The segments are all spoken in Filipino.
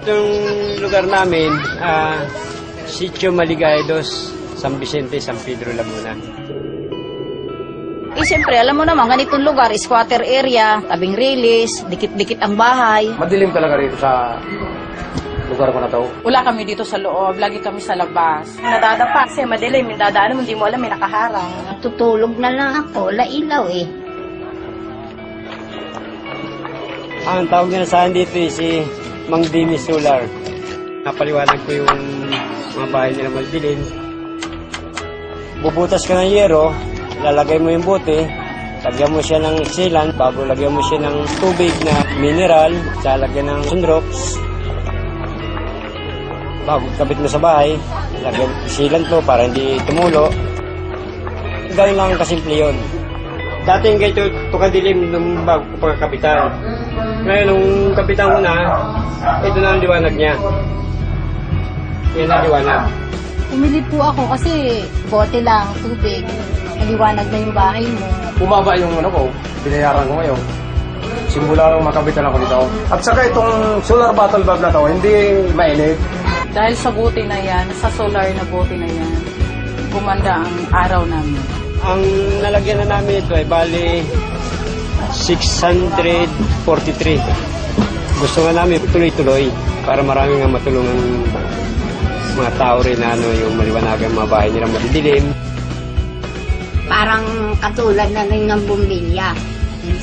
Itong lugar namin, Sitio Maligaya 2, San Vicente, San Pedro, Lamuna. Siyempre, alam mo naman, ganitong lugar, squatter area, tabing release, dikit-dikit ang bahay. Madilim talaga rito sa lugar ko na to. Wala kami dito sa loob, lagi kami sa labas. Nadadapa kasi madilim, yung dadaan mo, hindi mo alam, may nakaharang. Tutulog na lang ako, wala ilaw eh. Ang tawag na sa akin dito si Mang Dimi Solar. Napaliwanag ko yung mga bahay nila madilim. Bubutas ka ng yero, lalagay mo yung bote, lagyan mo siya ng sealant, bago lagyan mo siya ng tubig na mineral, lalagyan ng sunrox. Bago kabit mo sa bahay, lagyan sealant mo para hindi tumulo. Ganun lang kasimple yun. Dating ganito, ito kadilim nung bago pagkapitan. Ngayon, nung kapitan ko na, ito na ang liwanag niya. Yan ang liwanag. Umili po ako kasi bote lang, tubig. Maliwanag na yung bahay mo. Bumaba yung ko, binayaran ko ngayon. Simula nung makabitan ako dito. At saka itong solar bottle bulb na to, hindi mainit. Dahil sa buti na yan, sa solar na buti na yan, gumanda ang araw namin. Ang nalagyan na namin ito ay bali 643. Gusto nga namin tuloy-tuloy para marami nga matulungan mga tao rin na yung maliwanagan mga bahay nila madidilim. Parang katulad na rin ng bumbilya.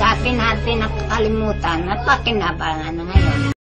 Sa atin natin nakakalimutan at pakinabangan ng